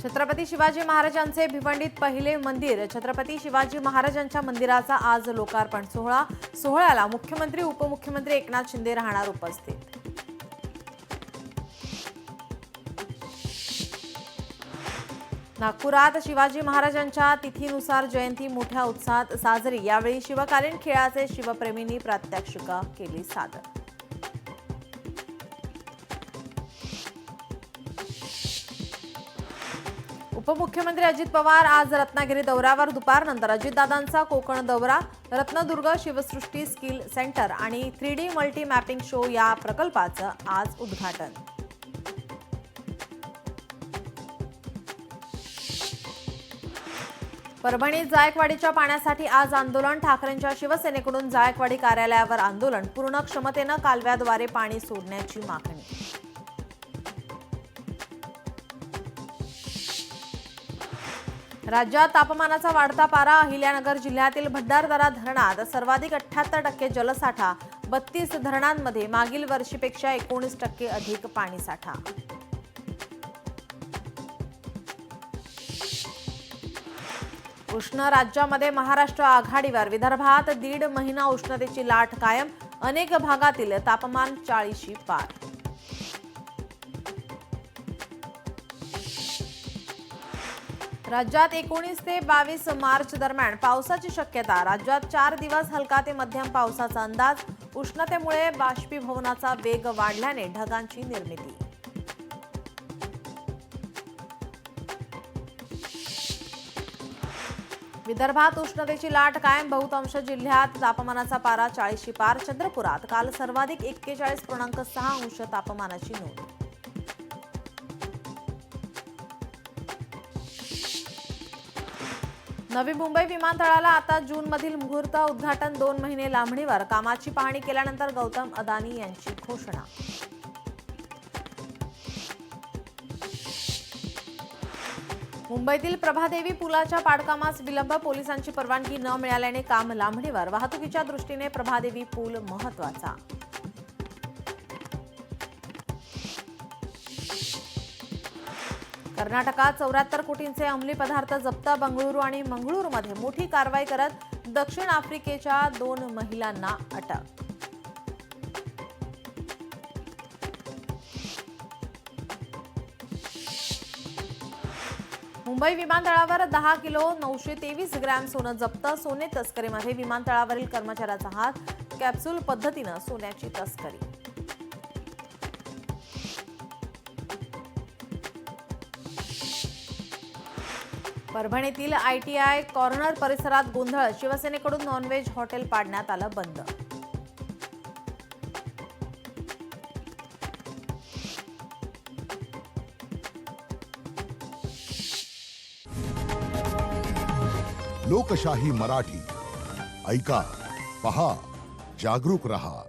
छत्रपती शिवाजी महाराजांचे भिवंडीत पहिले मंदिर छत्रपती शिवाजी महाराजांच्या मंदिराचा आज लोकार्पण सोहळ्याला मुख्यमंत्री उपमुख्यमंत्री एकनाथ शिंदे राहणार उपस्थित। नागपुरात शिवाजी महाराजांच्या तिथीनुसार जयंती मोठ्या उत्साहात साजरी। यावेळी शिवकालीन खेळाचे शिवप्रेमींनी प्रात्यक्षिका केली सादर। उपमुख्यमंत्री अजित पवार आज रत्नागिरी दौऱ्यावर। दुपारनंतर अजितदादांचा कोकण दौरा। रत्नदुर्ग शिवसृष्टी स्किल सेंटर आणि 3D मल्टी मॅपिंग शो या प्रकल्पाचं आज उद्घाटन। परभणीत जायकवाडीच्या पाण्यासाठी आज आंदोलन। ठाकरेंच्या शिवसेनेकडून जायकवाडी कार्यालयावर आंदोलन। पूर्ण क्षमतेनं कालव्याद्वारे पाणी सोडण्याची मागणी। राज्यात तापमानाचा वाढता पारा। अहिल्यानगर जिल्ह्यातील भंडारदरा धरणात सर्वाधिक 78% जलसाठा। 32 धरणांमध्ये मागील वर्षीपेक्षा 19% अधिक पाणीसाठा। उष्ण राज्यामध्ये महाराष्ट्र आघाडीवर। विदर्भात 1.5 महिना उष्णतेची लाट कायम। अनेक भागातील तापमान 40शी पार। राज्यात 19 ते 22 मार्च दरम्यान पावसाची शक्यता। राज्यात 4 दिवस हलका ते मध्यम पावसाचा अंदाज। उष्णतेमुळे बाष्पीभवनाचा वेग वाढल्याने ढगांची निर्मिती। विदर्भात उष्णतेची लाट कायम। बहुतांश जिल्ह्यात तापमानाचा पारा 40शी पार। चंद्रपुरात काल सर्वाधिक 41.6 अंश तापमानाची नोंद। नवी मुंबई विमानतळाला आता जूनमधील मुहूर्त उद्घाटन 2 महिने लांबणीवर। कामाची पाहणी केल्यानंतर गौतम अदानी यांची घोषणा। मुंबईतील प्रभादेवी पुलाच्या पाडकामास विलंब। पोलिसांची परवानगी न मिळाल्याने काम लांबणीवर। वाहतुकीच्या दृष्टीने प्रभादेवी पूल महत्त्वाचा। कर्नाटकात 74 कोटींचे अंमली पदार्थ जप्त। बंगळुरू आणि मंगळूरमध्ये मोठी कारवाई करत दक्षिण आफ्रिकेच्या 2 महिलांना अटक। मुंबई विमानतळावर 10 किलो 923 ग्रॅम सोनं जप्त। सोने तस्करीमध्ये विमानतळावरील कर्मचाऱ्याचा हात। कॅप्सूल पद्धतीनं सोन्याची तस्करी। परभणीतील ITI कॉर्नर परिसरात गोंधळ। शिवसेनेकडून नॉनव्हेज हॉटेल पाडण्यात आलं बंद। लोकशाही मराठी ऐका, पहा, जागरूक रहा।